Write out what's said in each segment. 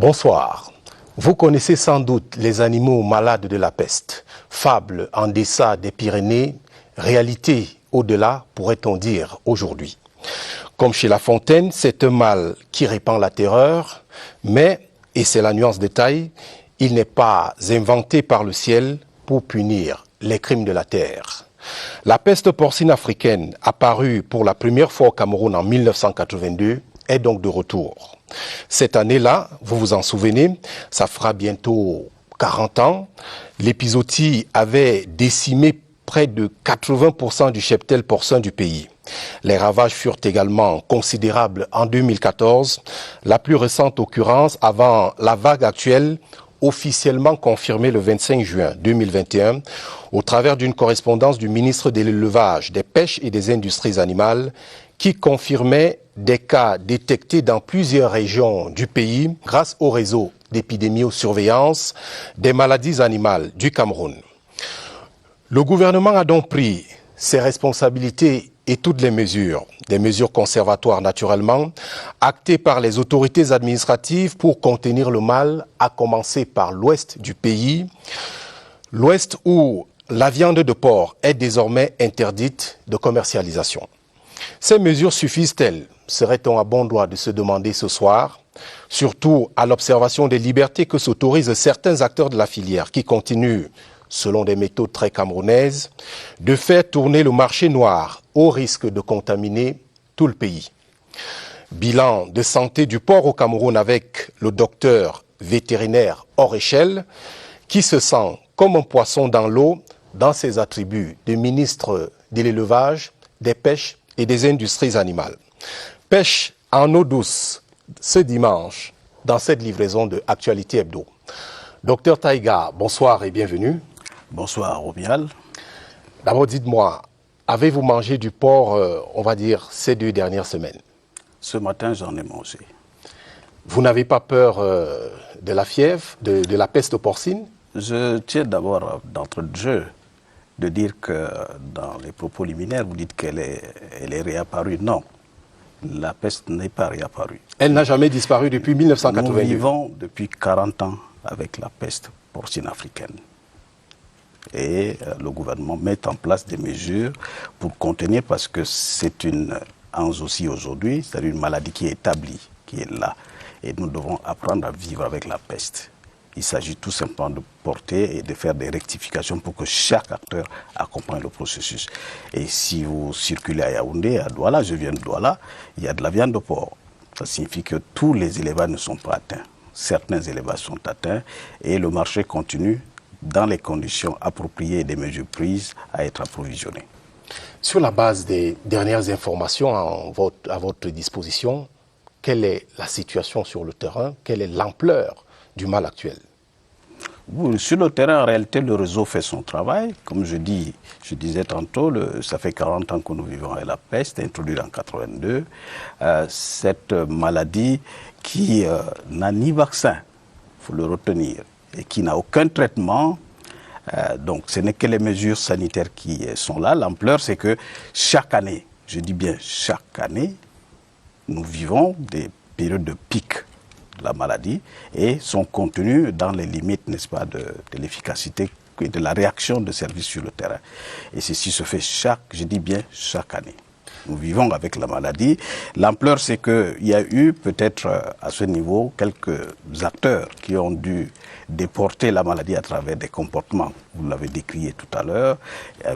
Bonsoir. Vous connaissez sans doute les animaux malades de la peste. Fable en deçà des Pyrénées, réalité au-delà, pourrait-on dire, aujourd'hui. Comme chez La Fontaine, c'est un mal qui répand la terreur, mais, et c'est la nuance de taille, il n'est pas inventé par le ciel pour punir les crimes de la terre. La peste porcine africaine, apparue pour la première fois au Cameroun en 1982, est donc de retour. Cette année-là, vous vous en souvenez, ça fera bientôt 40 ans, l'épizootie avait décimé près de 80% du cheptel porcin du pays. Les ravages furent également considérables en 2014, la plus récente occurrence avant la vague actuelle, officiellement confirmée le 25 juin 2021, au travers d'une correspondance du ministre de l'Élevage, des Pêches et des Industries animales, qui confirmait des cas détectés dans plusieurs régions du pays grâce au réseau d'épidémiosurveillance des maladies animales du Cameroun. Le gouvernement a donc pris ses responsabilités et toutes les mesures, des mesures conservatoires naturellement, actées par les autorités administratives pour contenir le mal, à commencer par l'ouest du pays, l'ouest où la viande de porc est désormais interdite de commercialisation. Ces mesures suffisent-elles? Serait-on à bon droit de se demander ce soir, surtout à l'observation des libertés que s'autorisent certains acteurs de la filière qui continuent, selon des méthodes très camerounaises, de faire tourner le marché noir au risque de contaminer tout le pays. Bilan de santé du porc au Cameroun avec le docteur vétérinaire hors échelle qui se sent comme un poisson dans l'eau dans ses attributs de ministre de l'élevage, des pêches et des industries animales. Pêche en eau douce ce dimanche dans cette livraison de Actualité Hebdo. Docteur Taïga, bonsoir et bienvenue. Bonsoir, Robial. D'abord, dites-moi, avez-vous mangé du porc, on va dire, ces 2 dernières semaines? Ce matin, j'en ai mangé. Vous n'avez pas peur de la fièvre, de la peste porcine? Je tiens d'abord, d'entrée de jeu, de dire que dans les propos liminaires, vous dites qu'elle est réapparue. Non, la peste n'est pas réapparue. Elle n'a jamais disparu depuis 1982. Nous vivons depuis 40 ans avec la peste porcine africaine. Et le gouvernement met en place des mesures pour contenir, parce que c'est une aussi aujourd'hui, c'est-à-dire une maladie qui est établie, qui est là. Et nous devons apprendre à vivre avec la peste. Il s'agit tout simplement de porter et de faire des rectifications pour que chaque acteur accompagne le processus. Et si vous circulez à Yaoundé, à Douala, je viens de Douala, il y a de la viande de porc. Ça signifie que tous les élevages ne sont pas atteints. Certains élevages sont atteints et le marché continue dans les conditions appropriées et des mesures prises à être approvisionné. Sur la base des dernières informations à votre disposition, quelle est la situation sur le terrain? Quelle est l'ampleur du mal actuel? Sur le terrain, en réalité, le réseau fait son travail. Comme je disais tantôt, ça fait 40 ans que nous vivons avec la peste, introduite en 82. Cette maladie qui n'a ni vaccin, il faut le retenir, et qui n'a aucun traitement. Donc ce n'est que les mesures sanitaires qui sont là. L'ampleur, c'est que chaque année, je dis bien chaque année, nous vivons des périodes de pic de la maladie et sont contenues dans les limites, n'est-ce pas, de l'efficacité et de la réaction de services sur le terrain. Et ceci se fait je dis bien chaque année. Nous vivons avec la maladie. L'ampleur, c'est qu'il y a eu peut-être à ce niveau quelques acteurs qui ont dû déporter la maladie à travers des comportements, vous l'avez décrié tout à l'heure,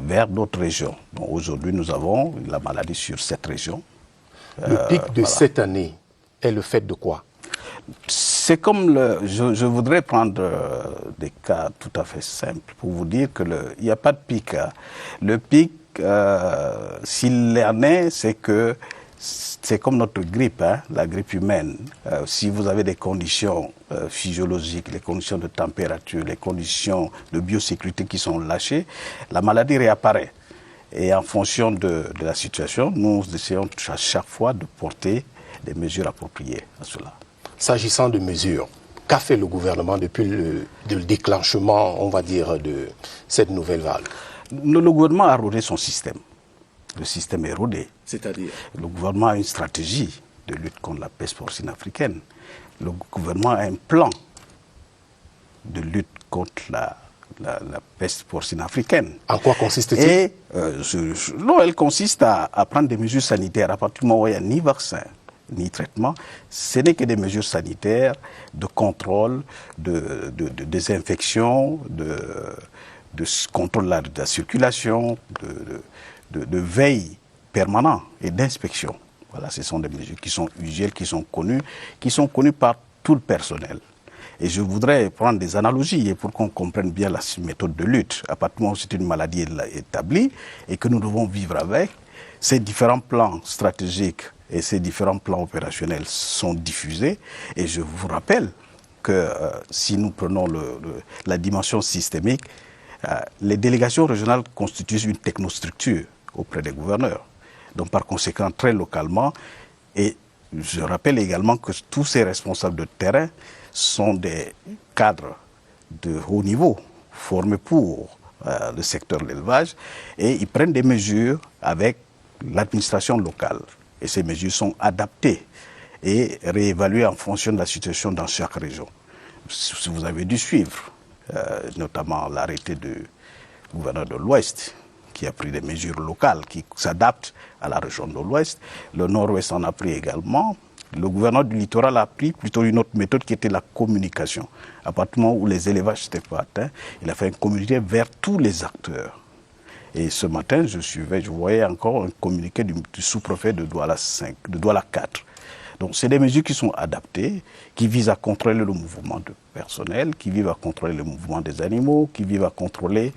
vers d'autres régions. Donc aujourd'hui, nous avons la maladie sur cette région. Le pic de cette année est le fait de quoi? C'est comme je voudrais prendre des cas tout à fait simples pour vous dire qu'il n'y a pas de pic. Hein. Le pic, s'il en est, c'est que c'est comme notre grippe, hein, la grippe humaine. Si vous avez des conditions physiologiques, les conditions de température, les conditions de biosécurité qui sont lâchées, la maladie réapparaît. Et en fonction de la situation, nous essayons à chaque fois de porter des mesures appropriées à cela. S'agissant de mesures, qu'a fait le gouvernement depuis le déclenchement, on va dire, de cette nouvelle vague? Le gouvernement a rodé son système. Le système est rodé. C'est-à-dire? Le gouvernement a une stratégie de lutte contre la peste porcine africaine. le gouvernement a un plan de lutte contre la peste porcine africaine. En quoi consiste-t-il? Non, elle consiste à prendre des mesures sanitaires. À partir du moment où il n'y a ni vaccin, ni traitement, ce n'est que des mesures sanitaires, de contrôle, de désinfection, de contrôle de la circulation, de veille permanente et d'inspection. Voilà, ce sont des mesures qui sont usuelles, qui sont connues par tout le personnel. Et je voudrais prendre des analogies pour qu'on comprenne bien la méthode de lutte. À partir du moment où c'est une maladie établie et que nous devons vivre avec, ces différents plans stratégiques et ces différents plans opérationnels sont diffusés. Et je vous rappelle que si nous prenons la dimension systémique, les délégations régionales constituent une technostructure auprès des gouverneurs. Donc par conséquent, très localement, et je rappelle également que tous ces responsables de terrain sont des cadres de haut niveau, formés pour le secteur de l'élevage, et ils prennent des mesures avec l'administration locale. Et ces mesures sont adaptées et réévaluées en fonction de la situation dans chaque région. Si vous avez dû suivre, notamment l'arrêté du gouverneur de l'Ouest, qui a pris des mesures locales qui s'adaptent à la région de l'Ouest. Le Nord-Ouest en a pris également. Le gouverneur du littoral a pris plutôt une autre méthode qui était la communication. À partir du moment où les élevages n'étaient pas atteints, il a fait une communiqué vers tous les acteurs. Et ce matin, je voyais encore un communiqué du sous-préfet de Douala 5, de Douala 4. Donc c'est des mesures qui sont adaptées, qui visent à contrôler le mouvement de personnel, qui visent à contrôler le mouvement des animaux, qui visent à contrôler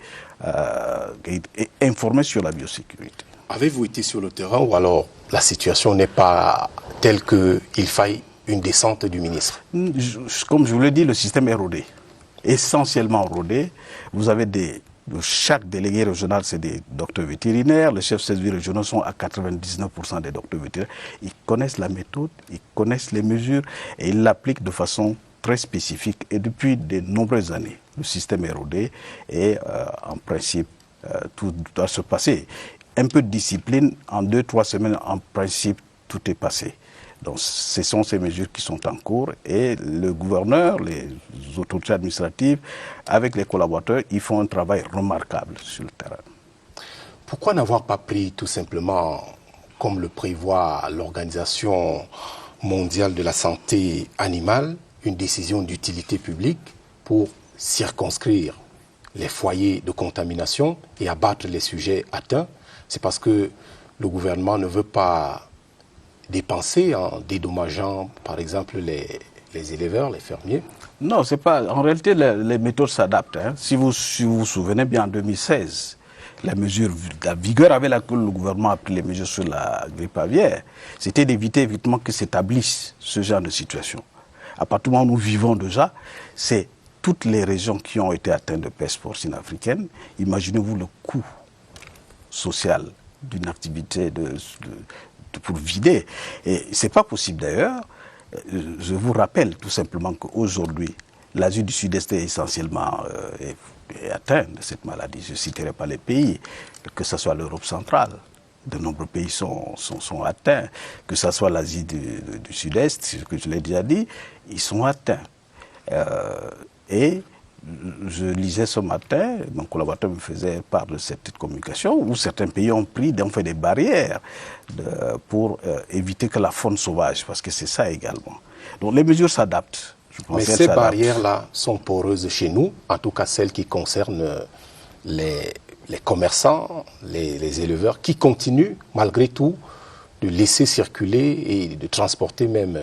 et informer sur la biosécurité. Avez-vous été sur le terrain ou alors la situation n'est pas telle qu'il faille une descente du ministre? Comme je vous l'ai dit, le système est rodé, essentiellement rodé. Vous avez chaque délégué régional, c'est des docteurs vétérinaires. Les chefs de services régionaux sont à 99% des docteurs vétérinaires. Ils connaissent la méthode, ils connaissent les mesures et ils l'appliquent de façon très spécifique. Et depuis de nombreuses années, le système est rodé et en principe, tout doit se passer. Un peu de discipline, en 2-3 semaines, en principe, tout est passé. Donc ce sont ces mesures qui sont en cours et le gouverneur, les autorités administratives, avec les collaborateurs, ils font un travail remarquable sur le terrain. Pourquoi n'avoir pas pris tout simplement, comme le prévoit l'Organisation mondiale de la santé animale, une décision d'utilité publique pour circonscrire les foyers de contamination et abattre les sujets atteints? C'est parce que le gouvernement ne veut pas dépenser en dédommageant, par exemple, les éleveurs, les fermiers? Non, c'est pas. En réalité, les méthodes s'adaptent. Hein. Si vous vous souvenez bien, en 2016, la vigueur avec laquelle le gouvernement a pris les mesures sur la grippe aviaire, c'était d'éviter évidemment que s'établisse ce genre de situation. À partir du moment où nous vivons déjà, c'est toutes les régions qui ont été atteintes de peste porcine africaine. Imaginez-vous le coût social d'une activité pour vider. Et ce n'est pas possible d'ailleurs. Je vous rappelle tout simplement qu'aujourd'hui, l'Asie du Sud-Est est essentiellement est atteinte de cette maladie. Je ne citerai pas les pays, que ce soit l'Europe centrale. De nombreux pays sont atteints, que ce soit l'Asie du Sud-Est, ce que je l'ai déjà dit, ils sont atteints. Et je lisais ce matin, mon collaborateur me faisait part de cette communication, où certains pays ont fait des barrières pour éviter que la faune sauvage, parce que c'est ça également. Donc les mesures s'adaptent. Mais ces barrières-là sont poreuses chez nous, en tout cas celles qui concernent les commerçants, les éleveurs, qui continuent malgré tout de laisser circuler et de transporter même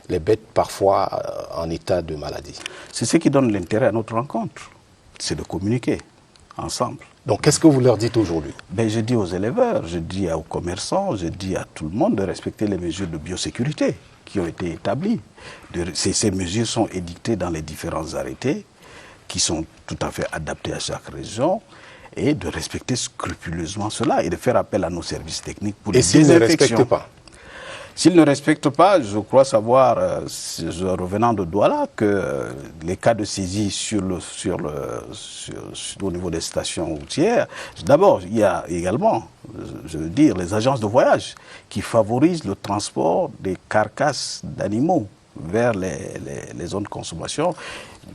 les bêtes parfois en état de maladie. C'est ce qui donne l'intérêt à notre rencontre, c'est de communiquer ensemble. Donc qu'est-ce que vous leur dites aujourd'hui? Je dis aux éleveurs, je dis aux commerçants, je dis à tout le monde de respecter les mesures de biosécurité qui ont été établies. Ces mesures sont édictées dans les différents arrêtés qui sont tout à fait adaptés à chaque région, et de respecter scrupuleusement cela et de faire appel à nos services techniques pour les désinfections. Et s'ils ne respectent pas? S'ils ne respectent pas, je crois savoir, revenant de Douala, que les cas de saisie au niveau des stations routières, d'abord, il y a également, je veux dire, les agences de voyage qui favorisent le transport des carcasses d'animaux vers les zones de consommation,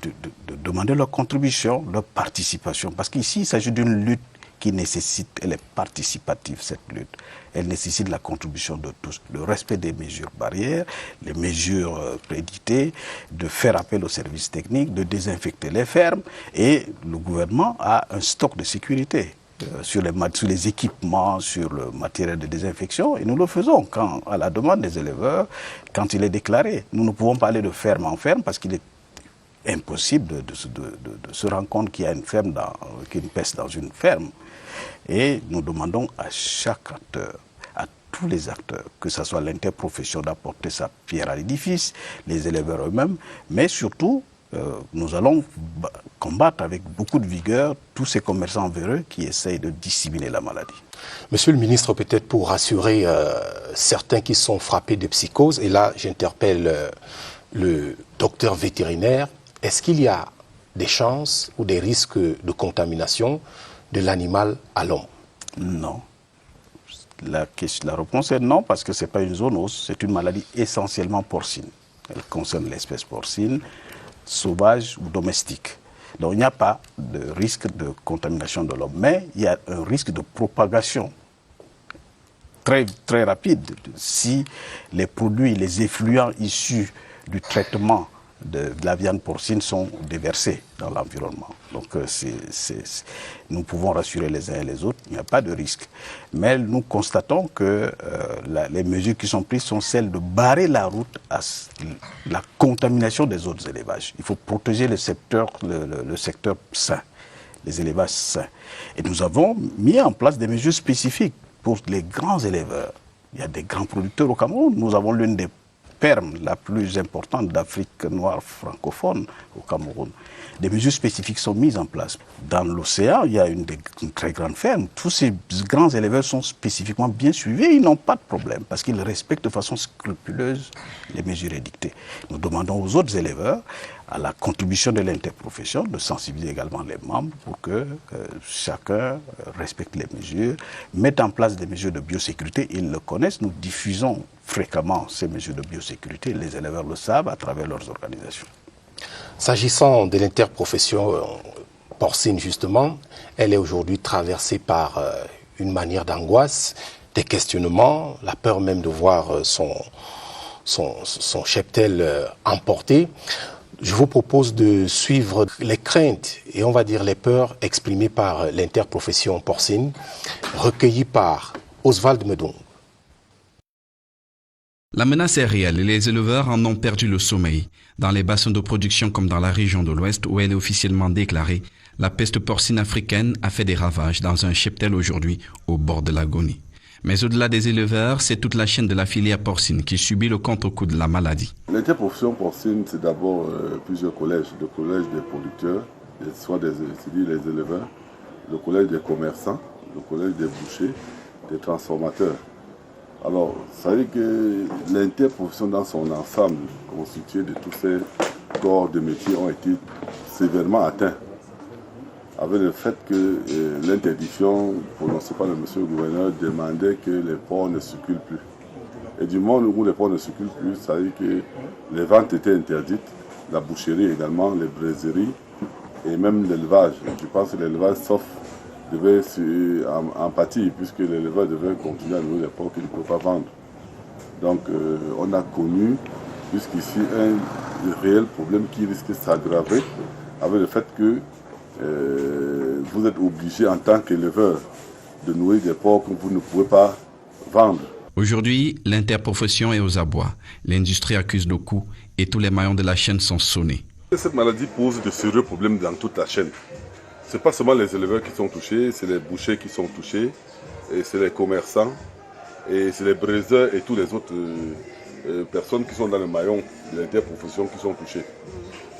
de demander leur contribution, leur participation. Parce qu'ici, il s'agit d'une lutte qui nécessite, elle est participative, cette lutte. Elle nécessite la contribution de tous, le respect des mesures barrières, les mesures prédictées, de faire appel aux services techniques, de désinfecter les fermes. Et le gouvernement a un stock de sécurité sur les équipements, sur le matériel de désinfection. Et nous le faisons à la demande des éleveurs, quand il est déclaré. Nous ne pouvons pas aller de ferme en ferme parce qu'il est impossible de se rendre compte qu'il y a une ferme, qu'il y a une peste dans une ferme. Et nous demandons à chaque acteur, à tous les acteurs, que ce soit l'interprofession d'apporter sa pierre à l'édifice, les éleveurs eux-mêmes, mais surtout, nous allons combattre avec beaucoup de vigueur tous ces commerçants véreux qui essayent de disséminer la maladie. Monsieur le ministre, peut-être pour rassurer certains qui sont frappés de psychose, et là j'interpelle le docteur vétérinaire, est-ce qu'il y a des chances ou des risques de contamination de l'animal à l'homme? Non. La réponse est non, parce que ce n'est pas une zoonose, c'est une maladie essentiellement porcine. Elle concerne l'espèce porcine, sauvage ou domestique. Donc il n'y a pas de risque de contamination de l'homme, mais il y a un risque de propagation très, très rapide si les produits, les effluents issus du traitement de la viande porcine sont déversés dans l'environnement. Donc nous pouvons rassurer les uns et les autres, il n'y a pas de risque. Mais nous constatons que les mesures qui sont prises sont celles de barrer la route à la contamination des autres élevages. Il faut protéger le secteur sain, les élevages sains. Et nous avons mis en place des mesures spécifiques pour les grands éleveurs. Il y a des grands producteurs au Cameroun. Nous avons l'une des ferme la plus importante d'Afrique noire francophone au Cameroun. Des mesures spécifiques sont mises en place. Dans l'océan, il y a une très grande ferme. Tous ces grands éleveurs sont spécifiquement bien suivis et ils n'ont pas de problème parce qu'ils respectent de façon scrupuleuse les mesures édictées. Nous demandons aux autres éleveurs, à la contribution de l'interprofession, de sensibiliser également les membres pour que chacun respecte les mesures, mette en place des mesures de biosécurité. Ils le connaissent, nous diffusons fréquemment ces mesures de biosécurité, les éleveurs le savent à travers leurs organisations. S'agissant de l'interprofession porcine, justement, elle est aujourd'hui traversée par une manière d'angoisse, des questionnements, la peur même de voir son cheptel emporté. Je vous propose de suivre les craintes et on va dire les peurs exprimées par l'interprofession porcine, recueillies par Oswald Medon. La menace est réelle et les éleveurs en ont perdu le sommeil. Dans les bassins de production comme dans la région de l'Ouest où elle est officiellement déclarée, la peste porcine africaine a fait des ravages dans un cheptel aujourd'hui au bord de l'agonie. Mais au-delà des éleveurs, c'est toute la chaîne de la filière porcine qui subit le contre-coup de la maladie. L'interprofession porcine, c'est d'abord plusieurs collèges. Le collège des producteurs, soit les éleveurs, le collège des commerçants, le collège des bouchers, des transformateurs. Alors, ça veut dire que l'interprofession dans son ensemble, constituée de tous ces corps de métier, ont été sévèrement atteints. Avec le fait que l'interdiction prononcée par le monsieur le gouverneur demandait que les porcs ne circulent plus. Et du moment où les porcs ne circulent plus, ça veut dire que les ventes étaient interdites, la boucherie également, les braiseries et même l'élevage. Je pense que l'élevage, sauf devait en pâtir, puisque l'éleveur devait continuer à nourrir les porcs qu'il ne peut pas vendre. Donc on a connu jusqu'ici un réel problème qui risque de s'aggraver avec le fait que vous êtes obligé en tant qu'éleveur de nourrir des porcs que vous ne pouvez pas vendre. Aujourd'hui, l'interprofession est aux abois. L'industrie accuse le coup et tous les maillons de la chaîne sont sonnés. Cette maladie pose de sérieux problèmes dans toute la chaîne. Ce n'est pas seulement les éleveurs qui sont touchés, c'est les bouchers qui sont touchés, et c'est les commerçants, et c'est les braiseurs et toutes les autres personnes qui sont dans le maillon de l'interprofession qui sont touchées.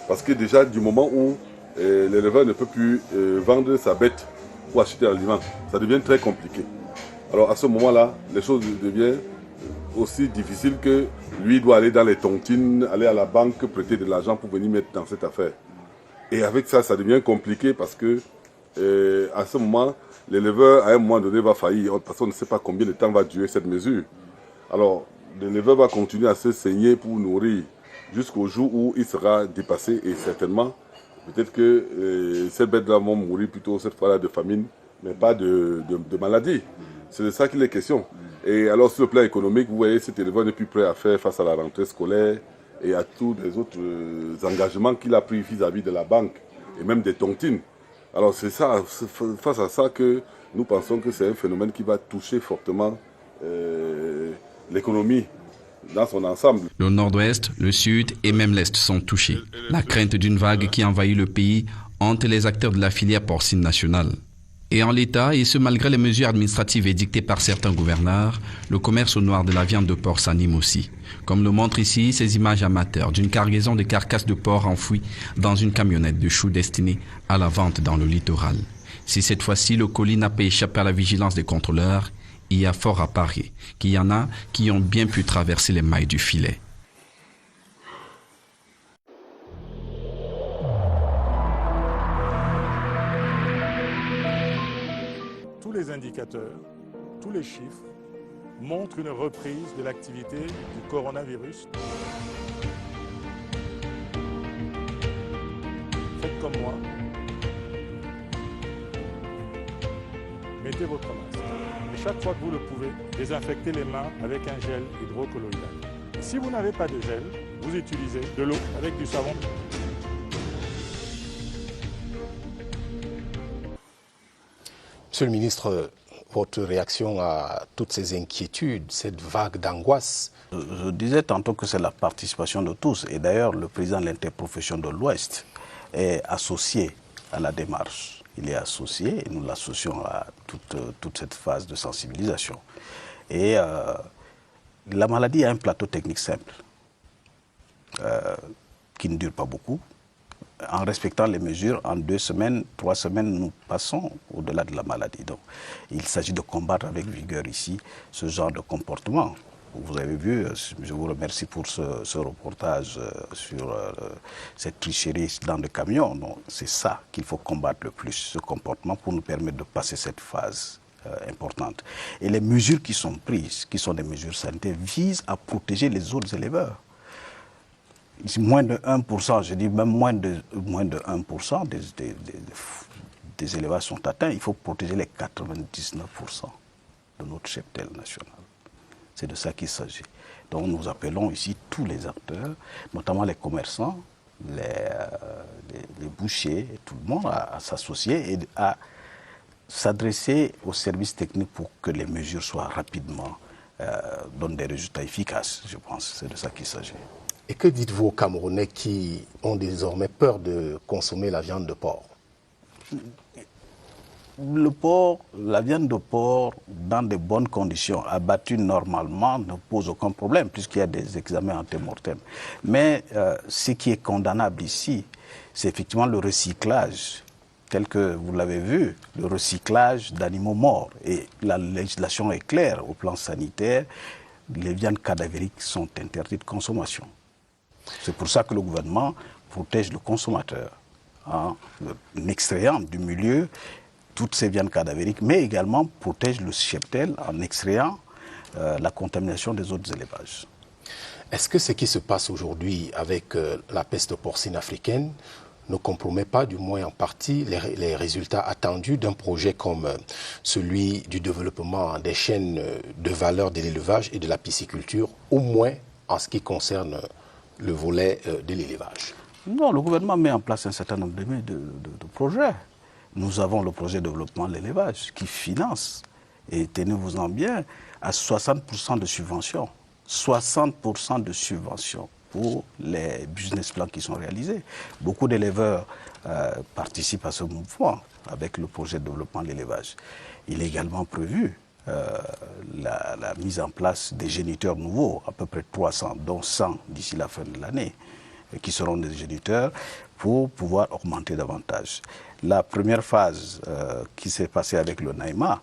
Parce que déjà, du moment où l'éleveur ne peut plus vendre sa bête pour acheter l'aliment, ça devient très compliqué. Alors à ce moment-là, les choses deviennent aussi difficiles que lui doit aller dans les tontines, aller à la banque, prêter de l'argent pour venir mettre dans cette affaire. Et avec ça, ça devient compliqué parce que à ce moment, l'éleveur, à un moment donné, va faillir. Parce qu'on ne sait pas combien de temps va durer cette mesure. Alors, l'éleveur va continuer à se saigner pour nourrir jusqu'au jour où il sera dépassé et certainement, peut-être que ces bêtes-là vont mourir plutôt cette fois-là de famine, mais pas de maladie. C'est de ça qu'il est question. Et alors sur le plan économique, vous voyez, cet éleveur n'est plus prêt à faire face à la rentrée scolaire et à tous les autres engagements qu'il a pris vis-à-vis de la banque et même des tontines. Alors c'est ça, face à ça que nous pensons que c'est un phénomène qui va toucher fortement l'économie dans son ensemble. Le nord-ouest, le sud et même l'est sont touchés. La crainte d'une vague qui envahit le pays hante les acteurs de la filière porcine nationale. Et en l'état, et ce malgré les mesures administratives édictées par certains gouverneurs, le commerce au noir de la viande de porc s'anime aussi. Comme le montrent ici ces images amateurs d'une cargaison de carcasses de porc enfouies dans une camionnette de choux destinée à la vente dans le littoral. Si cette fois-ci le colis n'a pas échappé à la vigilance des contrôleurs, il y a fort à parier qu'il y en a qui ont bien pu traverser les mailles du filet. Tous les indicateurs, tous les chiffres montrent une reprise de l'activité du coronavirus. Faites comme moi. Mettez votre masque. Et chaque fois que vous le pouvez, désinfectez les mains avec un gel hydrocolloïdal. Et si vous n'avez pas de gel, vous utilisez de l'eau avec du savon. Monsieur le ministre, votre réaction à toutes ces inquiétudes, cette vague d'angoisse? Je disais tantôt que c'est la participation de tous. Et d'ailleurs, le président de l'interprofession de l'Ouest est associé à la démarche. Il est associé et nous l'associons à toute cette phase de sensibilisation. Et la maladie a un plateau technique simple qui ne dure pas beaucoup. En respectant les mesures, en 2 semaines, 3 semaines, nous passons au-delà de la maladie. Donc, il s'agit de combattre avec vigueur ici ce genre de comportement. Vous avez vu, je vous remercie pour ce reportage sur cette tricherie dans le camion. C'est ça qu'il faut combattre le plus, ce comportement, pour nous permettre de passer cette phase importante. Et les mesures qui sont prises, qui sont des mesures sanitaires, visent à protéger les autres éleveurs. Moins de 1%, je dis même moins de 1% des élevages sont atteints. Il faut protéger les 99% de notre cheptel national. C'est de ça qu'il s'agit. Donc nous appelons ici tous les acteurs, notamment les commerçants, les bouchers, et tout le monde à s'associer et à s'adresser aux services techniques pour que les mesures soient rapidement, donnent des résultats efficaces, je pense. C'est de ça qu'il s'agit. Et que dites-vous aux Camerounais qui ont désormais peur de consommer la viande de porc? Le porc, la viande de porc, dans de bonnes conditions, abattue normalement, ne pose aucun problème, puisqu'il y a des examens antémortems. Mais ce qui est condamnable ici, c'est effectivement le recyclage, tel que vous l'avez vu, le recyclage d'animaux morts. Et la législation est claire au plan sanitaire, les viandes cadavériques sont interdites de consommation. C'est pour ça que le gouvernement protège le consommateur en extrayant du milieu toutes ces viandes cadavériques, mais également protège le cheptel en extrayant la contamination des autres élevages. Est-ce que ce qui se passe aujourd'hui avec la peste porcine africaine ne compromet pas, du moins en partie, les résultats attendus d'un projet comme celui du développement des chaînes de valeur de l'élevage et de la pisciculture, au moins en ce qui concerne le volet de l'élevage? Non, le gouvernement met en place un certain nombre de projets. Nous avons le projet de développement de l'élevage qui finance, et tenez-vous-en bien, à 60% de subventions. 60% de subventions pour les business plans qui sont réalisés. Beaucoup d'éleveurs participent à ce mouvement avec le projet de développement de l'élevage. Il est également prévu la mise en place des géniteurs nouveaux, à peu près 300, dont 100 d'ici la fin de l'année, qui seront des géniteurs pour pouvoir augmenter davantage. La première phase qui s'est passée avec le Naïma,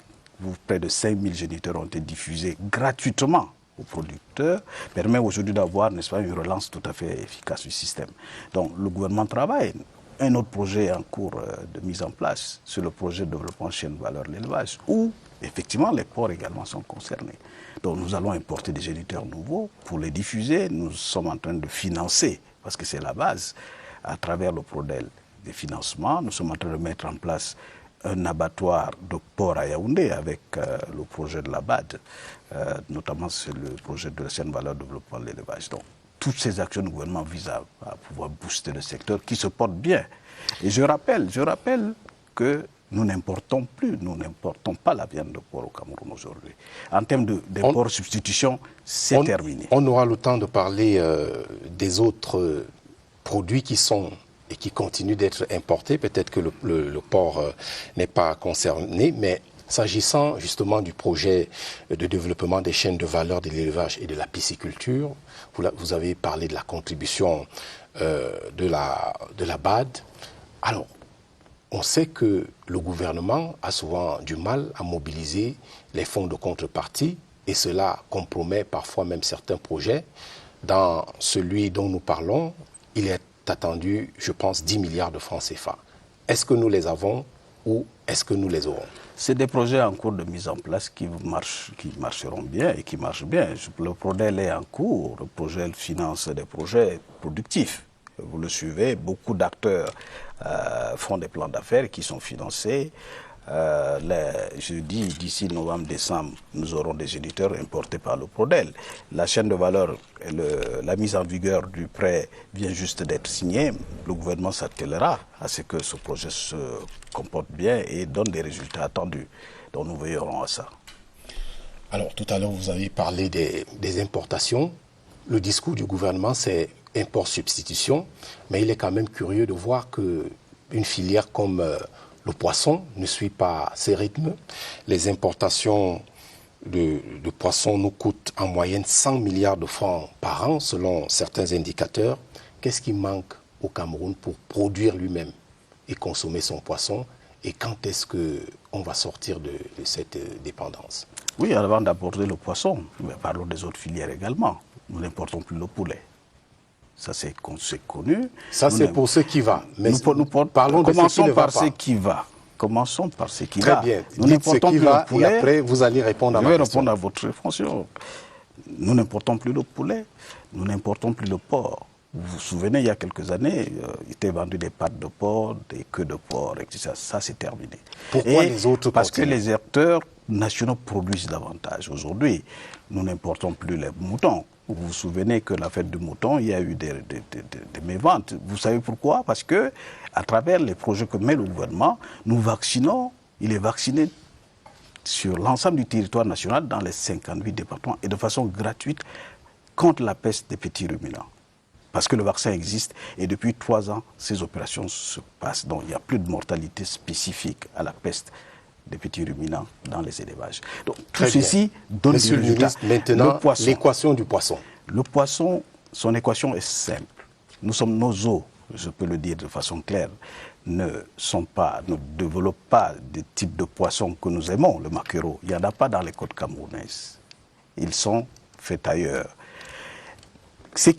près de 5000 géniteurs ont été diffusés gratuitement aux producteurs, permet aujourd'hui d'avoir, n'est-ce pas, une relance tout à fait efficace du système. Donc le gouvernement travaille. Un autre projet en cours de mise en place, c'est le projet de développement chaîne valeur de l'élevage, où Effectivement, les ports également sont concernés. Donc nous allons importer des géniteurs nouveaux pour les diffuser. Nous sommes en train de financer, parce que c'est la base, à travers le PRODEL des financements. Nous sommes en train de mettre en place un abattoir de port à Yaoundé avec le projet de la BAD. Notamment, c'est le projet de la chaîne valeur de développement de l'élevage. Donc, toutes ces actions du gouvernement visent à pouvoir booster le secteur qui se porte bien. Et je rappelle que nous n'importons pas la viande de porc au Cameroun aujourd'hui. En termes d'import substitution, c'est terminé. On aura le temps de parler des autres produits qui sont et qui continuent d'être importés. Peut-être que le porc n'est pas concerné, mais s'agissant justement du projet de développement des chaînes de valeur de l'élevage et de la pisciculture, vous avez parlé de la contribution de la BAD. Alors, on sait que le gouvernement a souvent du mal à mobiliser les fonds de contrepartie et cela compromet parfois même certains projets. Dans celui dont nous parlons, il est attendu, je pense, 10 milliards de francs CFA. Est-ce que nous les avons ou est-ce que nous les aurons? C'est des projets en cours de mise en place qui marcheront bien et qui marchent bien. Le PRODEL est en cours. Le projet finance des projets productifs. Vous le suivez, beaucoup d'acteurs font des plans d'affaires qui sont financés. Je dis d'ici novembre-décembre, nous aurons des éditeurs importés par le PRODEL. La chaîne de valeur, la mise en vigueur du prêt vient juste d'être signée. Le gouvernement s'attellera à ce que ce projet se comporte bien et donne des résultats attendus. Donc nous veillerons à ça. Alors tout à l'heure, vous avez parlé des importations. Le discours du gouvernement, c'est import-substitution, mais il est quand même curieux de voir qu'une filière comme le poisson ne suit pas ces rythmes. Les importations de poissons nous coûtent en moyenne 100 milliards de francs par an, selon certains indicateurs. Qu'est-ce qui manque au Cameroun pour produire lui-même et consommer son poisson? Et quand est-ce qu'on va sortir de cette dépendance? Oui, avant d'apporter le poisson, mais parlons des autres filières également. Nous n'importons plus le poulet. Ça, c'est connu. Ça, c'est pour ce qui va. Mais parlons commençons par ce qui va. Commençons par ce qui va. Très bien. Nous n'importons plus le poulet. Et après, vous allez répondre à ma question. Je vais répondre à votre question. Nous n'importons plus le poulet. Nous n'importons plus le porc. Vous vous souvenez, il y a quelques années, il était vendu des pattes de porc, des queues de porc, etc. Ça, c'est terminé. Pourquoi les autres Parce continuent? que les acteurs nationaux produisent davantage. Aujourd'hui, nous n'importons plus les moutons. Vous vous souvenez que la fête du mouton, il y a eu des méventes. Vous savez pourquoi? Parce que, à travers les projets que met le gouvernement, nous vaccinons, il est vacciné sur l'ensemble du territoire national dans les 58 départements et de façon gratuite contre la peste des petits ruminants. Parce que le vaccin existe et depuis 3 ans, ces opérations se passent. Donc il n'y a plus de mortalité spécifique à la peste des petits ruminants dans les élevages. Donc tout ceci donne des résultats. Monsieur le ministre, maintenant, l'équation du poisson. Le poisson, son équation est simple. Nos eaux, je peux le dire de façon claire, ne développent pas des types de poissons que nous aimons, le maquereau. Il n'y en a pas dans les côtes camerounaises. Ils sont faits ailleurs.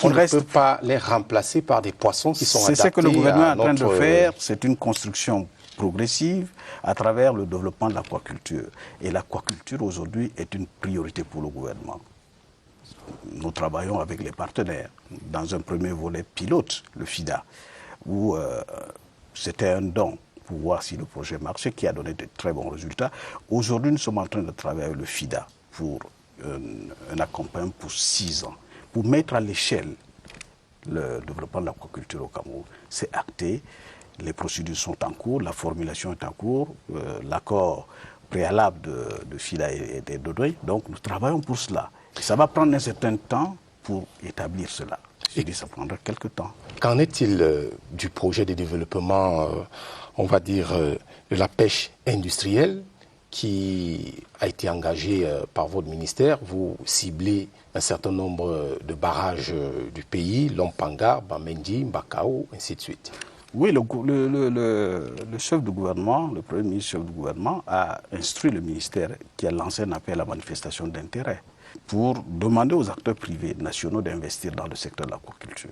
On ne peut pas les remplacer par des poissons qui sont adaptés. C'est ce que le gouvernement est en train de faire. C'est une construction progressive à travers le développement de l'aquaculture. Et l'aquaculture aujourd'hui est une priorité pour le gouvernement. Nous travaillons avec les partenaires dans un premier volet pilote, le FIDA, où c'était un don pour voir si le projet marchait, qui a donné de très bons résultats. Aujourd'hui, nous sommes en train de travailler avec le FIDA pour un accompagnement pour 6 ans, pour mettre à l'échelle le développement de l'aquaculture au Cameroun. C'est acté. Les procédures sont en cours, la formulation est en cours, l'accord préalable de FIDA est donné. Donc nous travaillons pour cela. Et ça va prendre un certain temps pour établir cela. Je dis ça prendra quelques temps. Qu'en est-il du projet de développement, on va dire, de la pêche industrielle qui a été engagé par votre ministère? Vous ciblez un certain nombre de barrages du pays, Lompanga, Bamendi, Mbakao, ainsi de suite. Oui, le chef du gouvernement, le premier ministre chef du gouvernement, a instruit le ministère qui a lancé un appel à manifestation d'intérêt pour demander aux acteurs privés nationaux d'investir dans le secteur de l'aquaculture.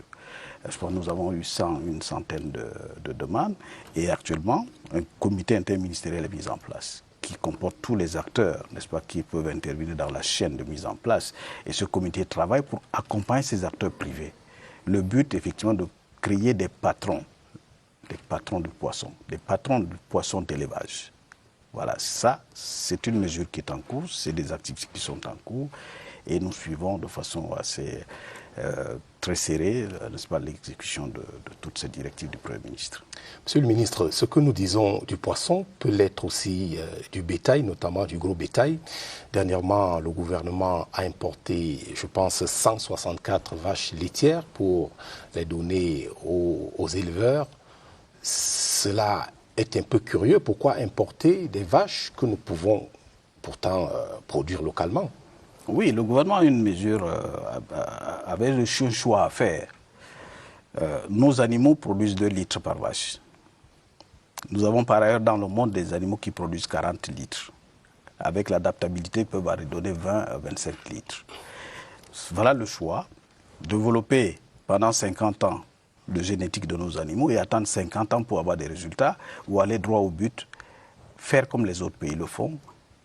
Je pense que nous avons eu une centaine de demandes et actuellement, un comité interministériel est mis en place qui comporte tous les acteurs, n'est-ce pas, qui peuvent intervenir dans la chaîne de mise en place. Et ce comité travaille pour accompagner ces acteurs privés. Le but, effectivement, de créer des patrons de poissons, des patrons de poissons d'élevage. Voilà, ça, c'est une mesure qui est en cours, c'est des activités qui sont en cours, et nous suivons de façon assez très serrée, n'est-ce pas, l'exécution de toutes ces directives du Premier ministre. Monsieur le ministre, ce que nous disons du poisson peut l'être aussi du bétail, notamment du gros bétail. Dernièrement, le gouvernement a importé, je pense, 164 vaches laitières pour les donner aux éleveurs. Cela est un peu curieux. Pourquoi importer des vaches que nous pouvons pourtant produire localement? Oui, le gouvernement a une mesure, avait le choix à faire. Nos animaux produisent 2 litres par vache. Nous avons par ailleurs dans le monde des animaux qui produisent 40 litres. Avec l'adaptabilité, ils peuvent donner 20 à 25 litres. Voilà le choix. Développer pendant 50 ans le génétique de nos animaux et attendre 50 ans pour avoir des résultats ou aller droit au but, faire comme les autres pays le font,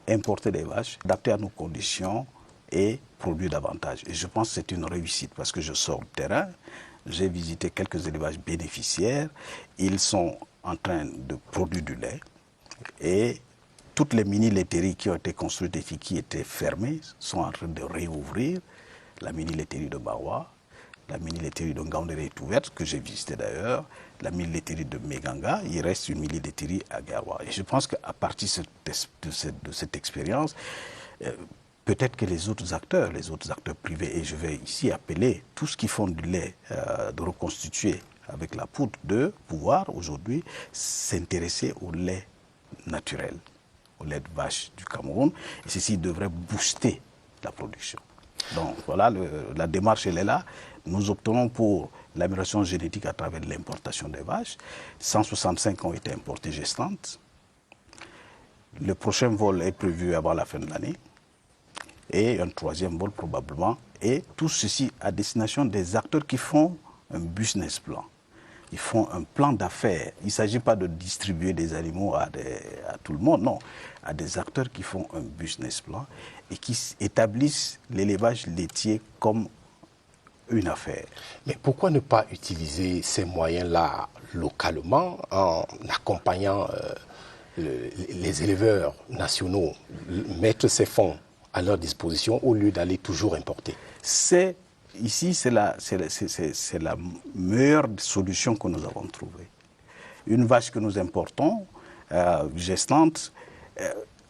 importer des vaches, adapter à nos conditions et produire davantage. Et je pense que c'est une réussite parce que je sors du terrain, j'ai visité quelques élevages bénéficiaires, ils sont en train de produire du lait et toutes les mini-laiteries qui ont été construites et qui étaient fermées sont en train de réouvrir. La mini-laiterie de Bawa, la mini-laiterie de Ngaoundéré est ouverte, que j'ai visité d'ailleurs, la mini-laiterie de Meganga, il reste une mini-laiterie à Garoua. Et je pense qu'à partir de cette expérience, peut-être que les autres acteurs privés, et je vais ici appeler tous ceux qui font du lait de reconstituer avec la poudre, de pouvoir aujourd'hui s'intéresser au lait naturel, au lait de vache du Cameroun, et ceci devrait booster la production. Donc voilà, la démarche elle est là. Nous optons pour l'amélioration génétique à travers l'importation des vaches. 165 ont été importées gestantes. Le prochain vol est prévu avant la fin de l'année. Et un 3e vol probablement. Et tout ceci à destination des acteurs qui font un business plan. Ils font un plan d'affaires. Il ne s'agit pas de distribuer des animaux à tout le monde, non. À des acteurs qui font un business plan et qui établissent l'élevage laitier comme une affaire. Mais pourquoi ne pas utiliser ces moyens-là localement en accompagnant les éleveurs nationaux, mettre ces fonds à leur disposition au lieu d'aller toujours importer? Ici, c'est la meilleure solution que nous avons trouvée. Une vache que nous importons, gestante,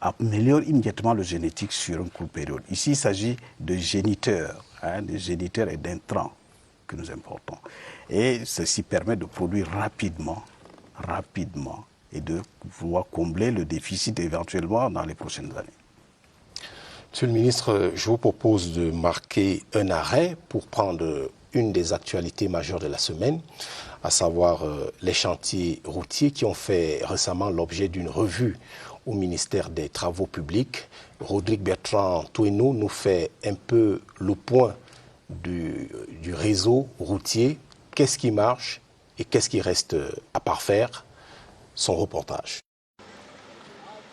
améliore immédiatement le génétique sur une courte période. Ici, il s'agit de géniteurs, de géniteurs et d'intrants que nous importons. Et ceci permet de produire rapidement, et de pouvoir combler le déficit éventuellement dans les prochaines années. Monsieur le ministre, je vous propose de marquer un arrêt pour prendre une des actualités majeures de la semaine, à savoir les chantiers routiers qui ont fait récemment l'objet d'une revue au ministère des Travaux publics. Rodrigue Bertrand Toueno nous fait un peu le point du réseau routier. Qu'est-ce qui marche et qu'est-ce qui reste à parfaire? Son reportage.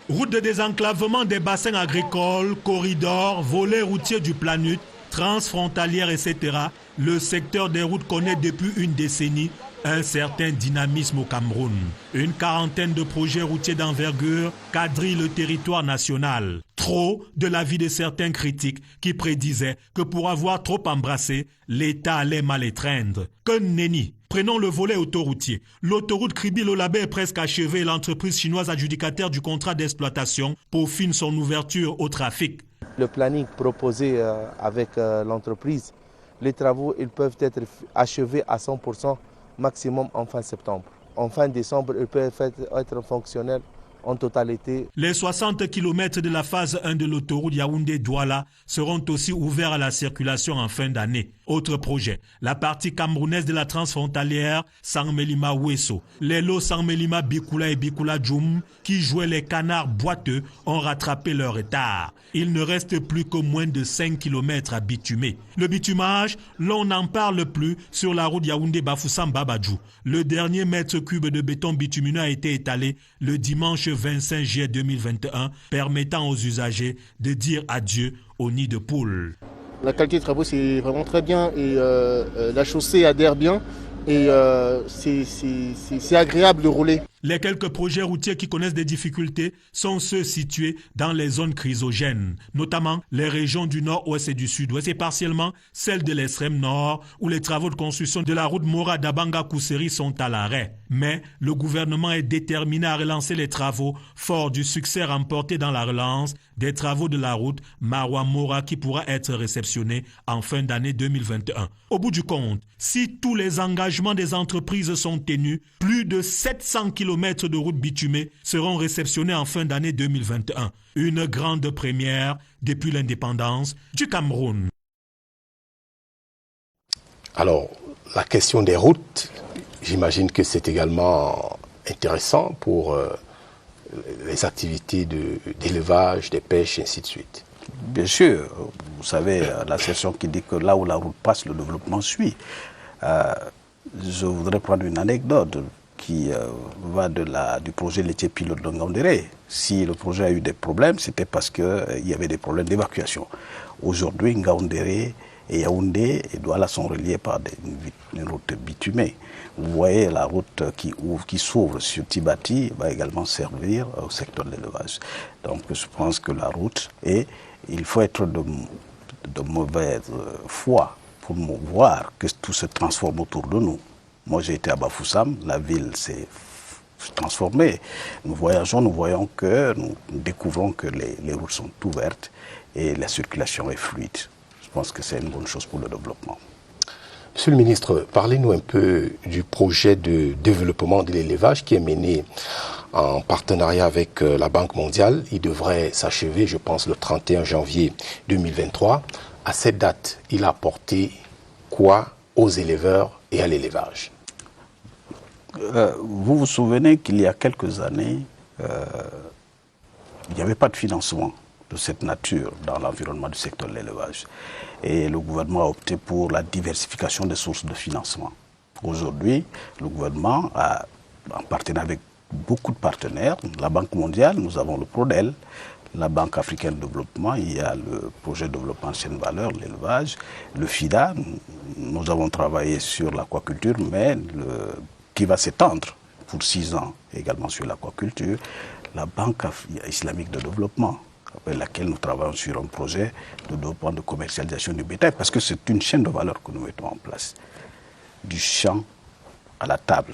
Route de désenclavement des bassins agricoles, corridors, volets routiers du Planut, transfrontalières, etc. Le secteur des routes connaît depuis une décennie un certain dynamisme au Cameroun. Une quarantaine de projets routiers d'envergure quadrillent le territoire national. Trop de l'avis de certains critiques qui prédisaient que pour avoir trop embrassé, l'État allait mal étreindre. Que nenni! Prenons le volet autoroutier. L'autoroute Kribi-Lolabé est presque achevée et l'entreprise chinoise adjudicataire du contrat d'exploitation peaufine son ouverture au trafic. Le planning proposé avec l'entreprise, les travaux ils peuvent être achevés à 100% maximum en fin septembre. En fin décembre, ils peuvent être fonctionnels en totalité. Les 60 km de la phase 1 de l'autoroute Yaoundé-Douala seront aussi ouverts à la circulation en fin d'année. Autre projet, la partie camerounaise de la transfrontalière Sangmelima-Wesso. Les lots Sangmelima-Bikula et Bikula-Djoum, qui jouaient les canards boiteux, ont rattrapé leur retard. Il ne reste plus que moins de 5 km à bitumer. Le bitumage, l'on n'en parle plus sur la route Yaoundé-Bafoussam-Babadjou. Le dernier mètre cube de béton bitumineux a été étalé le dimanche 25 juillet 2021, permettant aux usagers de dire adieu au nid de poule. La qualité des travaux, c'est vraiment très bien et la chaussée adhère bien et c'est agréable de rouler. Les quelques projets routiers qui connaissent des difficultés sont ceux situés dans les zones chrysogènes, notamment les régions du nord-ouest et du sud-ouest et partiellement celles de l'extrême nord où les travaux de construction de la route Mora-Dabanga-Kousseri sont à l'arrêt. Mais le gouvernement est déterminé à relancer les travaux, fort du succès remporté dans la relance des travaux de la route Maroua-Mora qui pourra être réceptionnée en fin d'année 2021. Au bout du compte, si tous les engagements des entreprises sont tenus, plus de 700 km de route bitumée seront réceptionnés en fin d'année 2021. Une grande première depuis l'indépendance du Cameroun. Alors, la question des routes, j'imagine que c'est également intéressant pour les activités d'élevage, des pêches, et ainsi de suite. Bien sûr, vous savez, la session qui dit que là où la route passe, le développement suit. Je voudrais prendre une anecdote qui va du projet laitier pilote de Ngaoundéré. Si le projet a eu des problèmes, c'était parce qu'il y avait des problèmes d'évacuation. Aujourd'hui, Ngaoundéré et Yaoundé et Douala sont reliés par une route bitumée. Vous voyez, la route qui s'ouvre sur Tibati va également servir au secteur de l'élevage. Donc je pense que la route, et il faut être de mauvaise foi pour voir que tout se transforme autour de nous. Moi, j'ai été à Bafoussam, la ville s'est transformée. Nous voyons que, nous découvrons que les routes sont ouvertes et la circulation est fluide. Je pense que c'est une bonne chose pour le développement. Monsieur le ministre, parlez-nous un peu du projet de développement de l'élevage qui est mené en partenariat avec la Banque mondiale. Il devrait s'achever, je pense, le 31 janvier 2023. À cette date, il a apporté quoi aux éleveurs et à l'élevage? Vous vous souvenez qu'il y a quelques années, il n'y avait pas de financement de cette nature dans l'environnement du secteur de l'élevage. Et le gouvernement a opté pour la diversification des sources de financement. Aujourd'hui, le gouvernement a, en partenariat avec beaucoup de partenaires, la Banque mondiale, nous avons le PRODEL, la Banque africaine de développement, il y a le projet de développement chaîne valeur, l'élevage, le FIDA, nous avons travaillé sur l'aquaculture, mais qui va s'étendre pour 6 ans également sur l'aquaculture, la Banque islamique de développement, avec laquelle nous travaillons sur un projet de développement de commercialisation du bétail, parce que c'est une chaîne de valeur que nous mettons en place. Du champ à la table,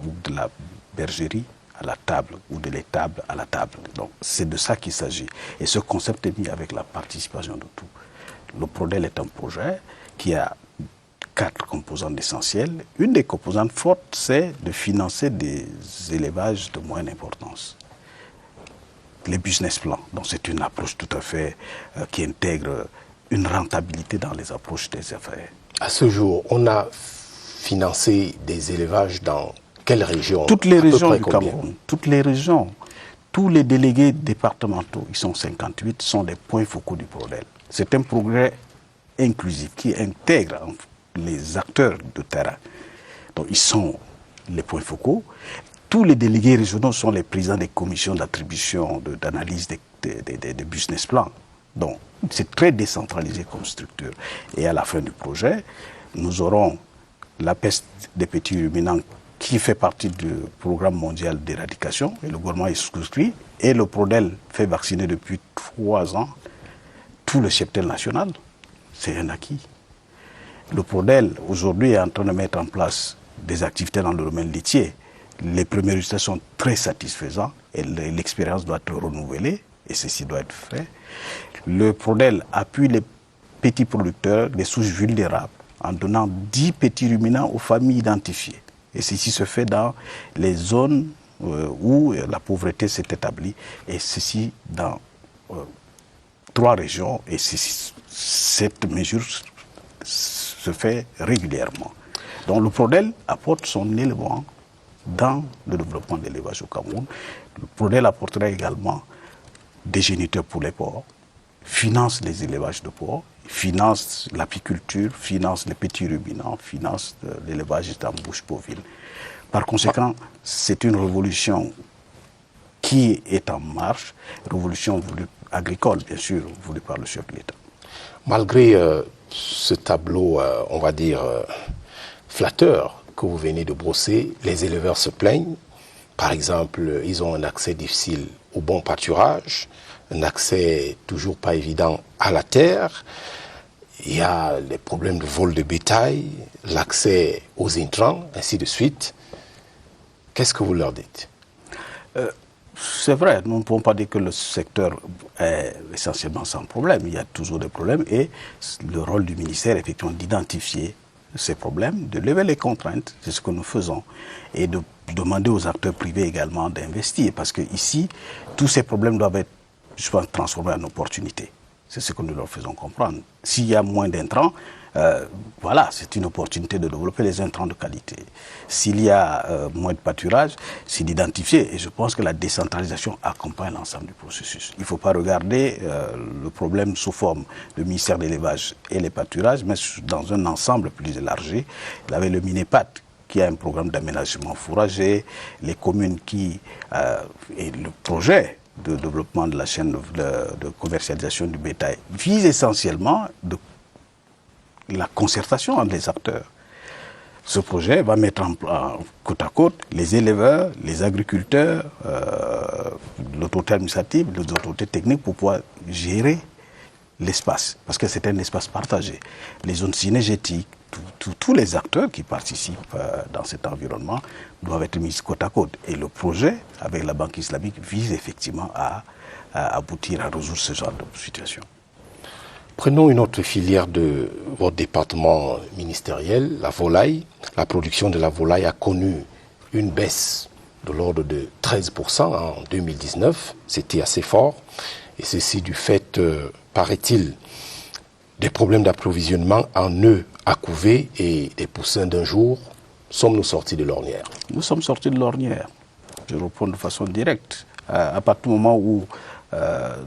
ou de la bergerie à la table, ou de l'étable à la table. Donc c'est de ça qu'il s'agit. Et ce concept est mis avec la participation de tout. Le PRODEL est un projet qui a 4 composantes essentielles. Une des composantes fortes, c'est de financer des élevages de moyenne importance. Les business plans, donc c'est une approche tout à fait qui intègre une rentabilité dans les approches des affaires. À ce jour, on a financé des élevages dans quelles régions? Toutes les régions du Cameroun, toutes les régions, tous les délégués départementaux, ils sont 58, sont des points focaux du PRODEL. C'est un progrès inclusif qui intègre les acteurs de terrain. Donc ils sont les points focaux. Tous les délégués régionaux sont les présidents des commissions d'attribution, d'analyse des business plans. Donc c'est très décentralisé comme structure. Et à la fin du projet, nous aurons la peste des petits ruminants qui fait partie du programme mondial d'éradication, et le gouvernement est souscrit, et le PRODEL fait vacciner depuis 3 ans tout le cheptel national. C'est un acquis. Le PRODEL, aujourd'hui, est en train de mettre en place des activités dans le domaine laitier. Les premiers résultats sont très satisfaisants et l'expérience doit être renouvelée, et ceci doit être fait. Le PRODEL appuie les petits producteurs des souches vulnérables en donnant 10 petits ruminants aux familles identifiées. Et ceci se fait dans les zones où la pauvreté s'est établie, et ceci dans 3 régions. Et cette mesure se fait régulièrement. Donc le PRODEL apporte son élément dans le développement de l'élevage au Cameroun. Le PRODEL apportera également des géniteurs pour les porcs, finance les élevages de porcs, finance l'apiculture, finance les petits ruminants, finance l'élevage d'embouches bovines. Par conséquent, c'est une révolution qui est en marche, révolution agricole, bien sûr, voulue par le chef de l'État. Malgré ce tableau, on va dire, flatteur que vous venez de brosser, les éleveurs se plaignent. Par exemple, ils ont un accès difficile au bon pâturage, un accès toujours pas évident à la terre. Il y a les problèmes de vol de bétail, l'accès aux intrants, ainsi de suite. Qu'est-ce que vous leur dites? C'est vrai, nous ne pouvons pas dire que le secteur est essentiellement sans problème. Il y a toujours des problèmes et le rôle du ministère est effectivement d'identifier ces problèmes, de lever les contraintes, c'est ce que nous faisons, et de demander aux acteurs privés également d'investir. Parce que ici, tous ces problèmes doivent être, je pense, transformés en opportunités. C'est ce que nous leur faisons comprendre. S'il y a moins d'intrants, voilà, c'est une opportunité de développer les intrants de qualité. S'il y a moins de pâturage, c'est d'identifier. Et je pense que la décentralisation accompagne l'ensemble du processus. Il ne faut pas regarder le problème sous forme du ministère de l'élevage et les pâturages, mais dans un ensemble plus élargi. Il y avait le MINEPAT qui a un programme d'aménagement fourrager, les communes qui... et le projet de développement de la chaîne de commercialisation du bétail vise essentiellement la concertation entre les acteurs. Ce projet va mettre en côte à côte les éleveurs, les agriculteurs, l'autorité administrative, les autorités techniques pour pouvoir gérer l'espace, parce que c'est un espace partagé. Les zones synergétiques, tous les acteurs qui participent dans cet environnement doivent être mis côte à côte. Et le projet, avec la Banque islamique, vise effectivement à aboutir à résoudre ce genre de situation. Prenons une autre filière de votre département ministériel, la volaille. La production de la volaille a connu une baisse de l'ordre de 13% en 2019. C'était assez fort. Et ceci du fait, paraît-il, des problèmes d'approvisionnement en œufs à couver et des poussins d'un jour. Sommes-nous sortis de l'ornière? Nous sommes sortis de l'ornière. Je réponds de façon directe. À partir du moment où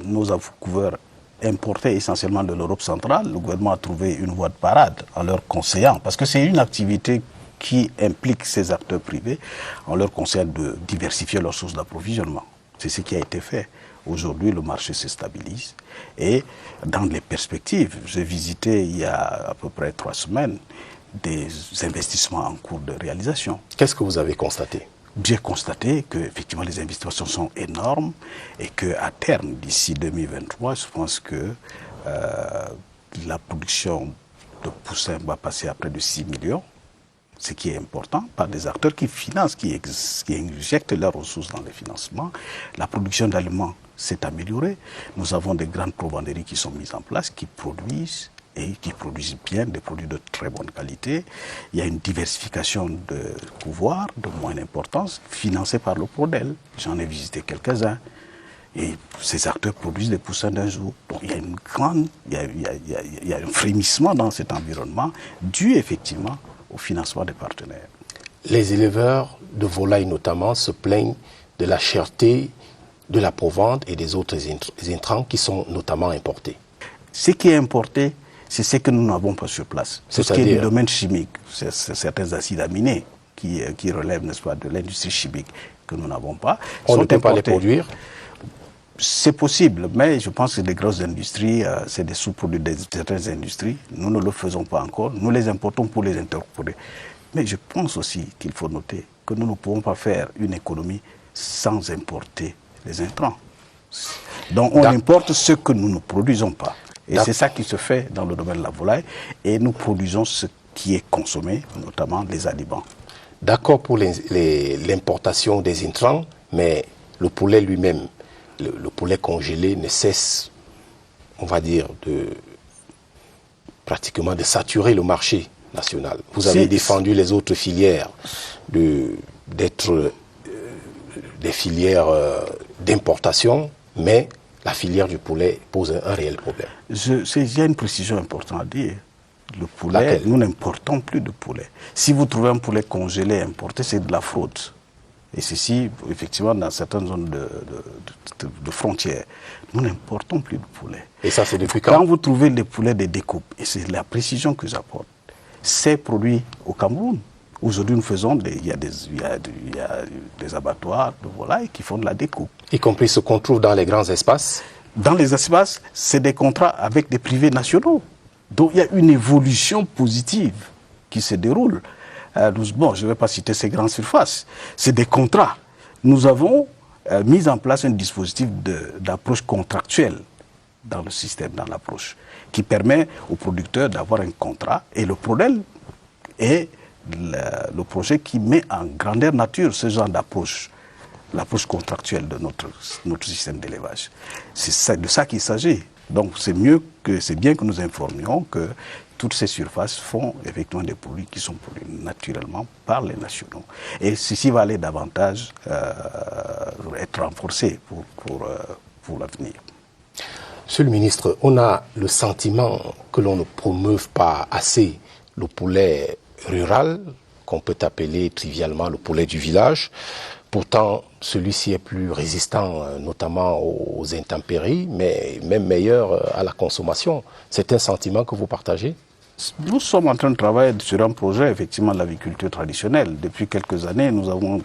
nos couverts importés essentiellement de l'Europe centrale, le gouvernement a trouvé une voie de parade en leur conseillant, parce que c'est une activité qui implique ces acteurs privés, en leur conseillant de diversifier leurs sources d'approvisionnement. C'est ce qui a été fait. Aujourd'hui, le marché se stabilise et dans les perspectives, j'ai visité il y a à peu près 3 semaines des investissements en cours de réalisation. Qu'est-ce que vous avez constaté? J'ai constaté que effectivement les investissements sont énormes et qu'à terme, d'ici 2023, je pense que la production de poussins va passer à près de 6 millions, ce qui est important, par des acteurs qui financent, qui injectent leurs ressources dans les financements. La production d'aliments s'est améliorée. Nous avons des grandes provenderies qui sont mises en place, qui produisent et qui produisent bien des produits de très bonne qualité. Il y a une diversification de couvoirs de moindre importance, financée par le PRODEL. J'en ai visité quelques-uns. Et ces acteurs produisent des poussins d'un jour. Donc il y a une grande, il y a un frémissement dans cet environnement, dû effectivement au financement des partenaires. Les éleveurs de volailles notamment se plaignent de la cherté de la provende et des autres intrants qui sont notamment importés. Ce qui est importé, c'est ce que nous n'avons pas sur place. C'est ce qui est du domaine chimique. C'est certains acides aminés qui relèvent, n'est-ce pas, de l'industrie chimique que nous n'avons pas. On ne peut pas les produire? C'est possible, mais je pense que les grosses industries, c'est des sous-produits de certaines industries. Nous ne le faisons pas encore. Nous les importons pour les incorporer. Mais je pense aussi qu'il faut noter que nous ne pouvons pas faire une économie sans importer les intrants. Donc on importe ce que nous ne produisons pas. Et c'est ça qui se fait dans le domaine de la volaille. Et nous produisons ce qui est consommé, notamment les aliments. D'accord pour l'importation des intrants, mais le poulet lui-même, le poulet congelé ne cesse, on va dire, pratiquement de saturer le marché national. Vous avez défendu les autres filières d'être des filières d'importation, mais la filière du poulet pose un réel problème. Il y a une précision importante à dire. Le poulet, nous n'importons plus de poulet. Si vous trouvez un poulet congelé importé, c'est de la fraude. Et ceci, effectivement, dans certaines zones de frontières, nous n'importons plus de poulet. Et ça, c'est depuis quand? Quand vous trouvez les poulets de découpe, et c'est la précision que j'apporte, c'est produit au Cameroun. Aujourd'hui, nous faisons il y a des abattoirs de volailles qui font de la découpe. Y compris ce qu'on trouve dans les grands espaces? Dans les espaces, c'est des contrats avec des privés nationaux. Donc il y a une évolution positive qui se déroule. Bon, je ne vais pas citer ces grandes surfaces. C'est des contrats. Nous avons mis en place un dispositif d'approche contractuelle dans le système, dans l'approche, qui permet aux producteurs d'avoir un contrat. Et le problème est le projet qui met en grandeur nature ce genre d'approche, l'approche contractuelle de notre système d'élevage. C'est de ça qu'il s'agit. Donc c'est bien que nous informions que toutes ces surfaces font effectivement des produits qui sont produits naturellement par les nationaux. Et ceci va aller davantage être renforcé pour l'avenir. Monsieur le ministre, on a le sentiment que l'on ne promeuve pas assez le poulet rural, qu'on peut appeler trivialement le poulet du village. Pourtant, celui-ci est plus résistant, notamment aux intempéries, mais même meilleur à la consommation. C'est un sentiment que vous partagez? Nous sommes en train de travailler sur un projet, effectivement, de l'agriculture traditionnelle. Depuis quelques années, nous avons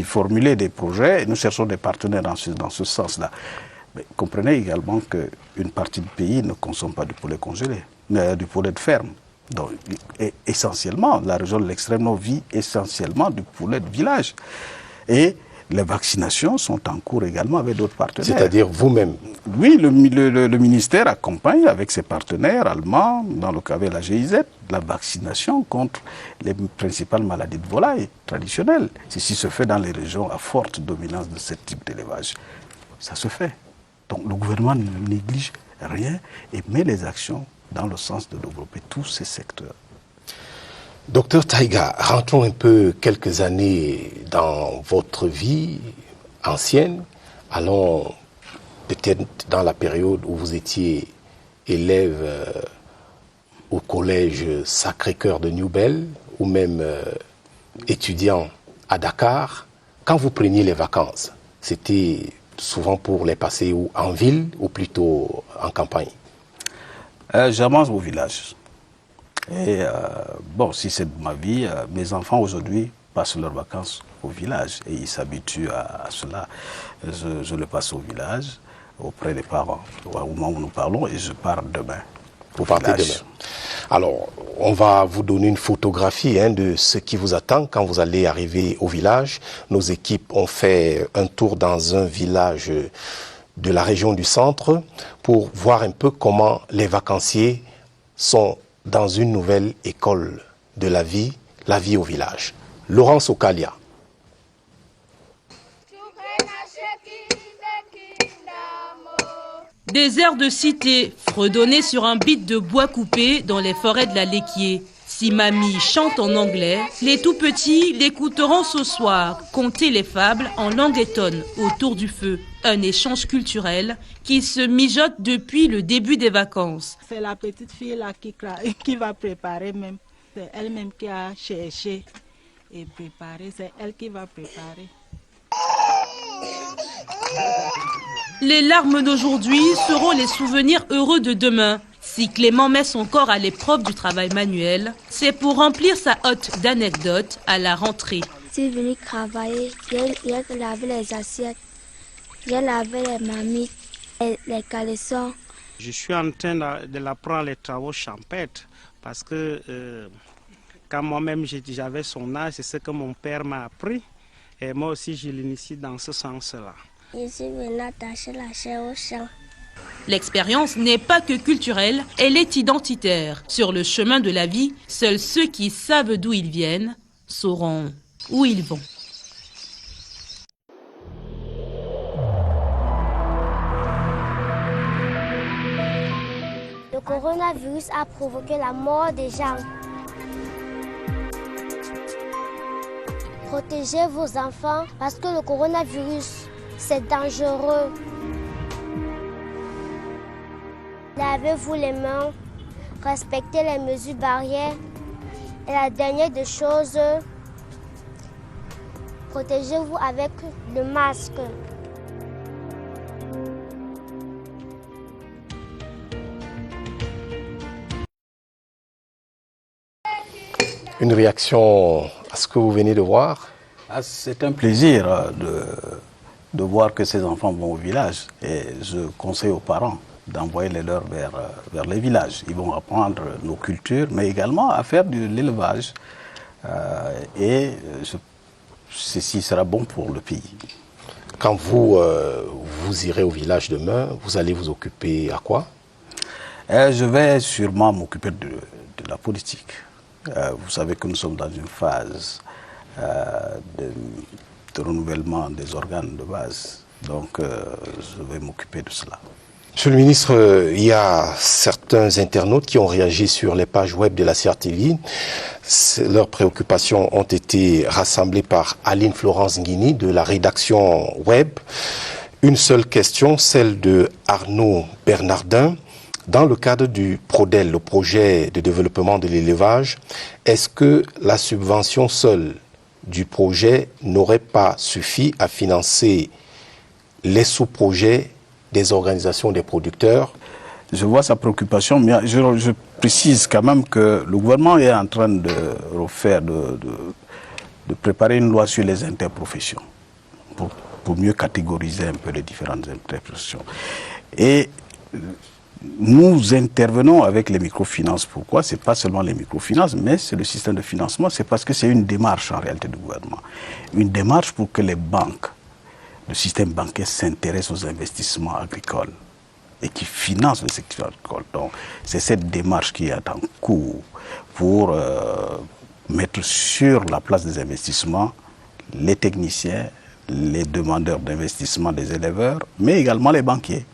formulé des projets et nous cherchons des partenaires dans ce sens-là. Mais comprenez également qu'une partie du pays ne consomme pas du poulet congelé, du poulet de ferme. Donc, essentiellement, la région de l'extrême-nord vit essentiellement du poulet de village. Et les vaccinations sont en cours également avec d'autres partenaires. C'est-à-dire vous-même? Oui, le ministère accompagne avec ses partenaires allemands, dans le cas de la GIZ, la vaccination contre les principales maladies de volaille traditionnelles. Ceci se fait dans les régions à forte dominance de ce type d'élevage. Ça se fait. Donc le gouvernement ne néglige rien et met les actions dans le sens de développer tous ces secteurs. Docteur Taïga, rentrons un peu quelques années dans votre vie ancienne. Allons peut-être dans la période où vous étiez élève au collège Sacré-Cœur de Newbel ou même étudiant à Dakar. Quand vous preniez les vacances, c'était souvent pour les passer en ville ou plutôt en campagne? Jamais au village. Et bon, si c'est de ma vie, mes enfants aujourd'hui passent leurs vacances au village et ils s'habituent à cela. Je le passe au village, auprès des parents, au moment où nous parlons, et je pars demain. Vous partez demain. Alors, on va vous donner une photographie de ce qui vous attend quand vous allez arriver au village. Nos équipes ont fait un tour dans un village de la région du centre pour voir un peu comment les vacanciers sont dans une nouvelle école de la vie au village. Laurence Okalia. Des airs de cité fredonnés sur un beat de bois coupé dans les forêts de la Léquier. Si mamie chante en anglais, les tout petits l'écouteront ce soir conter les fables en langue étonne autour du feu. Un échange culturel qui se mijote depuis le début des vacances. C'est la petite fille là qui va préparer même. C'est elle-même qui a cherché et préparé. C'est elle qui va préparer. Les larmes d'aujourd'hui seront les souvenirs heureux de demain. Si Clément met son corps à l'épreuve du travail manuel, c'est pour remplir sa hotte d'anecdotes à la rentrée. Je suis venu travailler, j'ai lavé les assiettes, j'ai lavé les marmites, les caleçons. Je suis en train de l'apprendre les travaux champêtres parce que quand moi-même j'avais son âge, c'est ce que mon père m'a appris. Et moi aussi, je l'initie dans ce sens-là. Je suis venu attacher la chair au champ. L'expérience n'est pas que culturelle, elle est identitaire. Sur le chemin de la vie, seuls ceux qui savent d'où ils viennent sauront où ils vont. Le coronavirus a provoqué la mort des gens. Protégez vos enfants parce que le coronavirus, c'est dangereux. Lavez-vous les mains respecter les mesures barrières. Et la dernière des choses, protégez-vous avec le masque. Une réaction à ce que vous venez de voir? C'est un plaisir de voir que ces enfants vont au village. Et je conseille aux parents d'envoyer les leurs vers les villages. Ils vont apprendre nos cultures, mais également à faire de l'élevage. Ceci sera bon pour le pays. Quand vous irez au village demain, vous allez vous occuper à quoi? Je vais sûrement m'occuper de la politique. Vous savez que nous sommes dans une phase de renouvellement des organes de base. Donc, je vais m'occuper de cela. Monsieur le ministre, il y a certains internautes qui ont réagi sur les pages web de la CRTV. Leurs préoccupations ont été rassemblées par Aline Florence Nguini de la rédaction web. Une seule question, celle de Arnaud Bernardin. Dans le cadre du PRODEL, le projet de développement de l'élevage, est-ce que la subvention seule du projet n'aurait pas suffi à financer les sous-projets des organisations des producteurs? Je vois sa préoccupation, mais je précise quand même que le gouvernement est en train de refaire, de préparer une loi sur les interprofessions pour mieux catégoriser un peu les différentes interprofessions. Et nous intervenons avec les microfinances. Pourquoi? Ce n'est pas seulement les microfinances, mais c'est le système de financement. C'est parce que c'est une démarche en réalité du gouvernement. Une démarche pour que les banques, le système bancaire s'intéresse aux investissements agricoles et qui finance le secteur agricole. Donc c'est cette démarche qui est en cours pour mettre sur la place des investissements les techniciens, les demandeurs d'investissement des éleveurs, mais également les banquiers.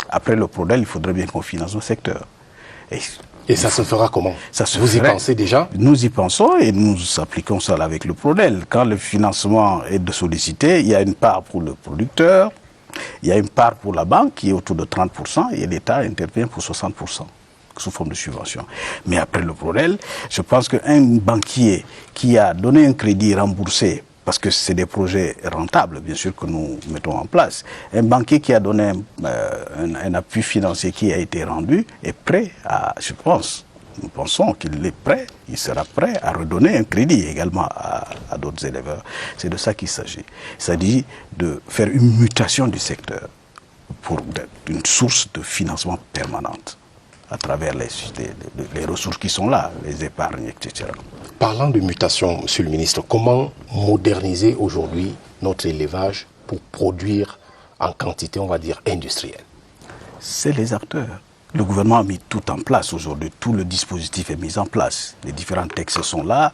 Après le PRODEL, il faudrait bien qu'on finance nos secteurs. Et ça se fera comment? Vous y pensez déjà? Nous y pensons et nous appliquons ça avec le PRODEL. Quand le financement est de sollicité, il y a une part pour le producteur, il y a une part pour la banque qui est autour de 30% et l'État intervient pour 60% sous forme de subvention. Mais après le PRODEL, je pense qu'un banquier qui a donné un crédit remboursé, parce que c'est des projets rentables, bien sûr, que nous mettons en place. Un banquier qui a donné un appui financier qui a été rendu est prêt à, je pense, nous pensons qu'il est prêt, il sera prêt à redonner un crédit également à d'autres éleveurs. C'est de ça qu'il s'agit. Il s'agit de faire une mutation du secteur pour une source de financement permanente à travers les ressources qui sont là, les épargnes, etc. Parlant de mutation, Monsieur le ministre, comment moderniser aujourd'hui notre élevage pour produire en quantité, on va dire, industrielle? C'est les acteurs. Le gouvernement a mis tout en place aujourd'hui, tout le dispositif est mis en place. Les différents textes sont là,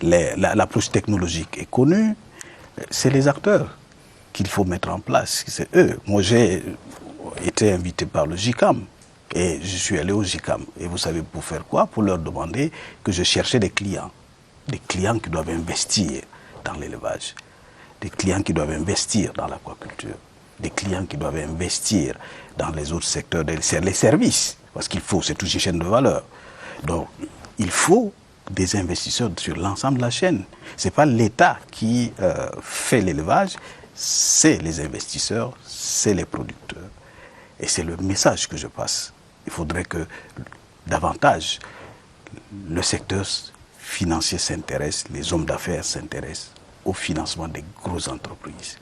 l'approche technologique est connue. C'est les acteurs qu'il faut mettre en place, c'est eux. Moi j'ai été invité par le JICAM. Et je suis allé au JICAM. Et vous savez pour faire quoi? Pour leur demander que je cherchais des clients qui doivent investir dans l'élevage, des clients qui doivent investir dans l'aquaculture, des clients qui doivent investir dans les autres secteurs, les services, parce qu'il faut, c'est toute une chaîne de valeur. Donc, il faut des investisseurs sur l'ensemble de la chaîne. Ce n'est pas l'État qui fait l'élevage, c'est les investisseurs, c'est les producteurs. Et c'est le message que je passe. Il faudrait que davantage le secteur financier s'intéresse, les hommes d'affaires s'intéressent au financement des grosses entreprises.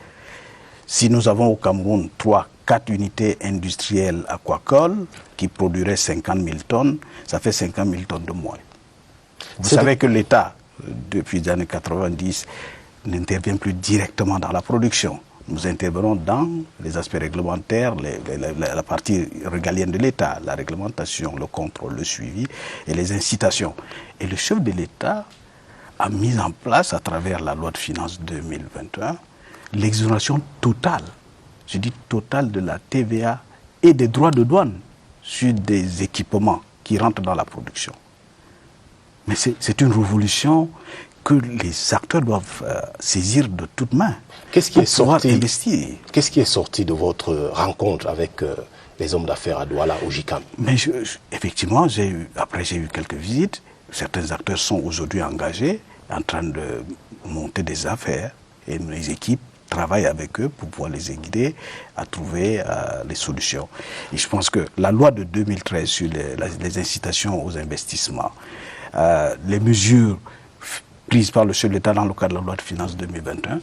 Si nous avons au Cameroun 3-4 unités industrielles aquacoles qui produiraient 50 000 tonnes, ça fait 50 000 tonnes de moins. Vous savez que l'État, depuis les années 90, n'intervient plus directement dans la production. Nous intervenons dans les aspects réglementaires, la partie régalienne de l'État, la réglementation, le contrôle, le suivi et les incitations. Et le chef de l'État a mis en place, à travers la loi de finances 2021, l'exonération totale, je dis totale, de la TVA et des droits de douane sur des équipements qui rentrent dans la production. Mais c'est une révolution que les acteurs doivent saisir de toutes mains. Qu'est-ce qui est sorti de votre rencontre avec les hommes d'affaires à Douala, au JICAM. Mais effectivement, après j'ai eu quelques visites. Certains acteurs sont aujourd'hui engagés, en train de monter des affaires, et les équipes travaillent avec eux pour pouvoir les guider à trouver les solutions. Et je pense que la loi de 2013 sur les incitations aux investissements, les mesures prises par le chef de l'État dans le cadre de la loi de finances 2021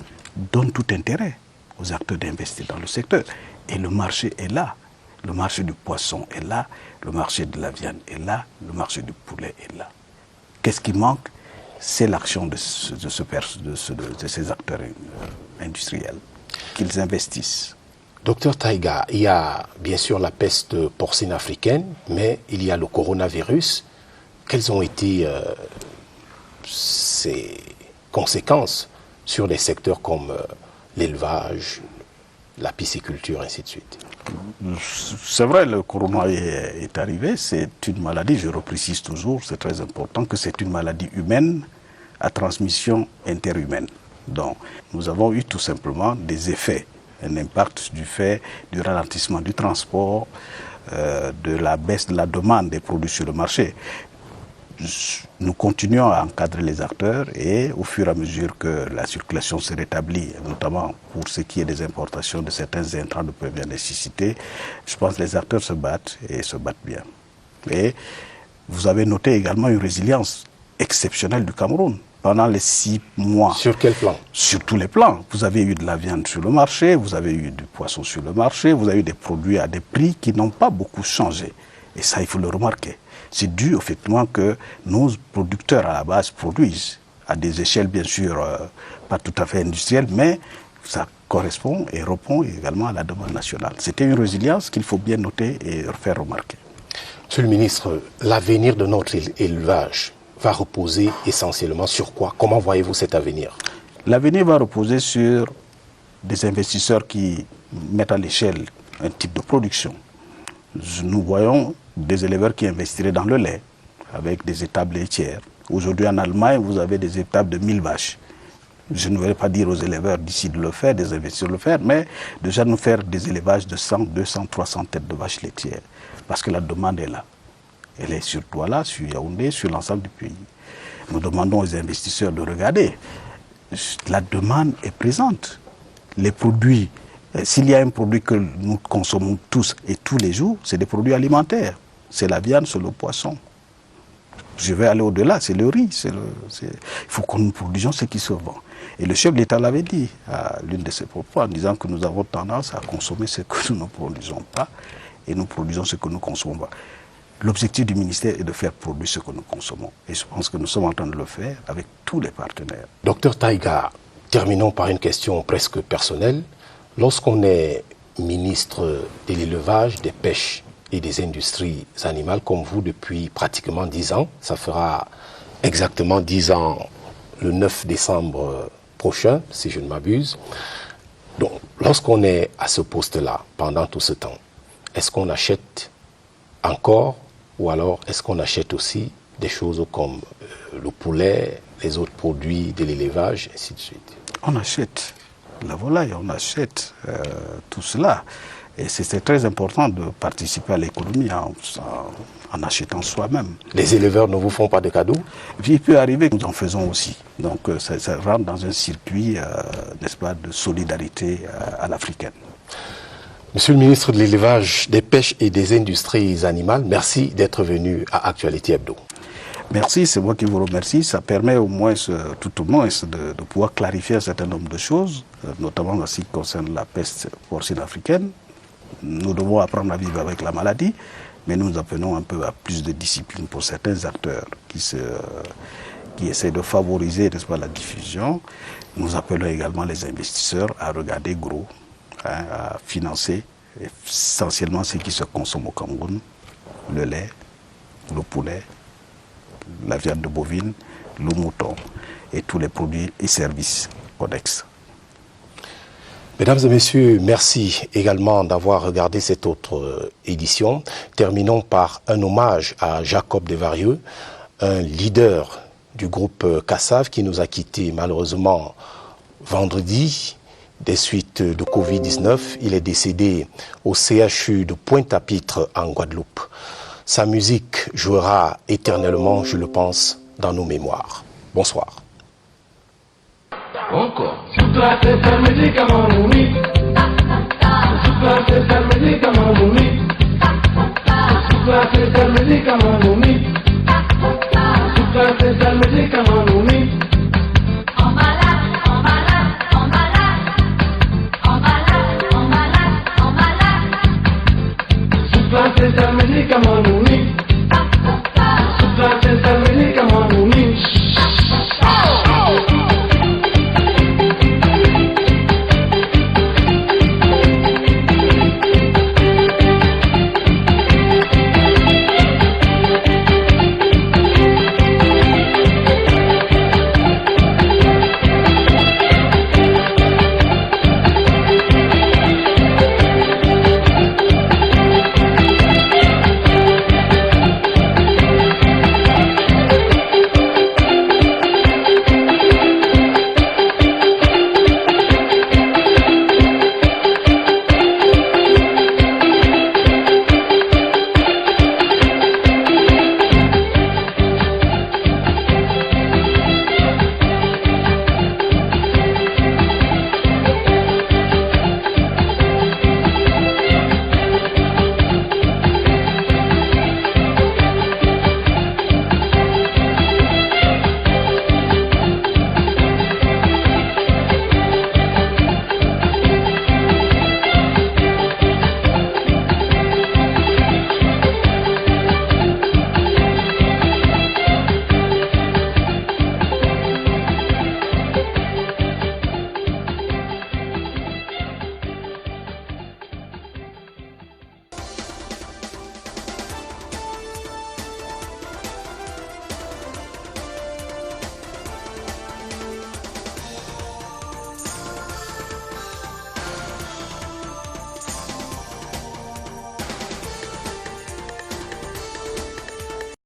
donnent tout intérêt aux acteurs d'investir dans le secteur. Et le marché est là. Le marché du poisson est là, le marché de la viande est là, le marché du poulet est là. Qu'est-ce qui manque? C'est l'action de ces acteurs industriels, qu'ils investissent. Docteur Taïga, il y a bien sûr la peste porcine africaine, mais il y a le coronavirus. Quelles ont été ses conséquences sur des secteurs comme l'élevage, la pisciculture, ainsi de suite? C'est vrai, le corona est arrivé, c'est une maladie, je reprécise toujours, c'est très important que c'est une maladie humaine à transmission interhumaine. Donc, nous avons eu tout simplement des effets, un impact du fait du ralentissement du transport, de la baisse de la demande des produits sur le marché. Nous continuons à encadrer les acteurs et au fur et à mesure que la circulation se rétablit, notamment pour ce qui est des importations de certains intrants de première nécessité, je pense que les acteurs se battent et se battent bien. Et vous avez noté également une résilience exceptionnelle du Cameroun pendant les 6 mois. Sur quel plan? Sur tous les plans. Vous avez eu de la viande sur le marché, vous avez eu du poisson sur le marché, vous avez eu des produits à des prix qui n'ont pas beaucoup changé. Et ça, il faut le remarquer. C'est dû effectivement que nos producteurs à la base produisent à des échelles bien sûr pas tout à fait industrielles, mais ça correspond et répond également à la demande nationale. C'était une résilience qu'il faut bien noter et faire remarquer. Monsieur le ministre, l'avenir de notre élevage va reposer essentiellement sur quoi? Comment voyez-vous cet avenir? L'avenir va reposer sur des investisseurs qui mettent à l'échelle un type de production. Nous voyons des éleveurs qui investiraient dans le lait, avec des étables laitières. Aujourd'hui en Allemagne, vous avez des étables de 1000 vaches. Je ne vais pas dire aux éleveurs d'ici de le faire, des investisseurs de le faire, mais déjà nous faire des élevages de 100, 200, 300 têtes de vaches laitières. Parce que la demande est là. Elle est sur Douala, sur Yaoundé, sur l'ensemble du pays. Nous demandons aux investisseurs de regarder. La demande est présente. Les produits, s'il y a un produit que nous consommons tous et tous les jours, c'est des produits alimentaires. C'est la viande, c'est le poisson. Je vais aller au-delà, c'est le riz. Il faut que nous produisions ce qui se vend. Et le chef de l'État l'avait dit à l'une de ses propos en disant que nous avons tendance à consommer ce que nous ne produisons pas et nous produisons ce que nous consommons pas. L'objectif du ministère est de faire produire ce que nous consommons. Et je pense que nous sommes en train de le faire avec tous les partenaires. Docteur Taïga, terminons par une question presque personnelle. Lorsqu'on est ministre de l'élevage, des pêches et des industries animales, comme vous, depuis pratiquement 10 ans, ça fera exactement 10 ans le 9 décembre prochain, si je ne m'abuse. Donc, lorsqu'on est à ce poste-là, pendant tout ce temps, est-ce qu'on achète encore ou alors est-ce qu'on achète aussi des choses comme le poulet, les autres produits de l'élevage, ainsi de suite? On achète la volaille, on achète tout cela. Et c'est très important de participer à l'économie en achetant soi-même. Les éleveurs ne vous font pas de cadeaux? Il peut arriver que nous en faisons aussi. Donc ça rentre dans un circuit, n'est-ce pas, de solidarité à l'africaine. Monsieur le ministre de l'Élevage, des Pêches et des Industries Animales, merci d'être venu à Actualité Hebdo. Merci, c'est moi qui vous remercie. Ça permet au moins, tout au moins, de pouvoir clarifier un certain nombre de choses, notamment en ce qui concerne la peste porcine africaine. Nous devons apprendre à vivre avec la maladie, mais nous appelons un peu à plus de discipline pour certains acteurs qui essaient de favoriser, n'est-ce pas, la diffusion. Nous appelons également les investisseurs à regarder gros, à financer essentiellement ce qui se consomme au Cameroun, le lait, le poulet, la viande de bovine, le mouton et tous les produits et services connexes. Mesdames et messieurs, merci également d'avoir regardé cette autre édition. Terminons par un hommage à Jacob Desvarieux, un leader du groupe Kassav qui nous a quittés malheureusement vendredi des suites de Covid-19. Il est décédé au CHU de Pointe-à-Pitre en Guadeloupe. Sa musique jouera éternellement, je le pense, dans nos mémoires. Bonsoir. Encore. Super,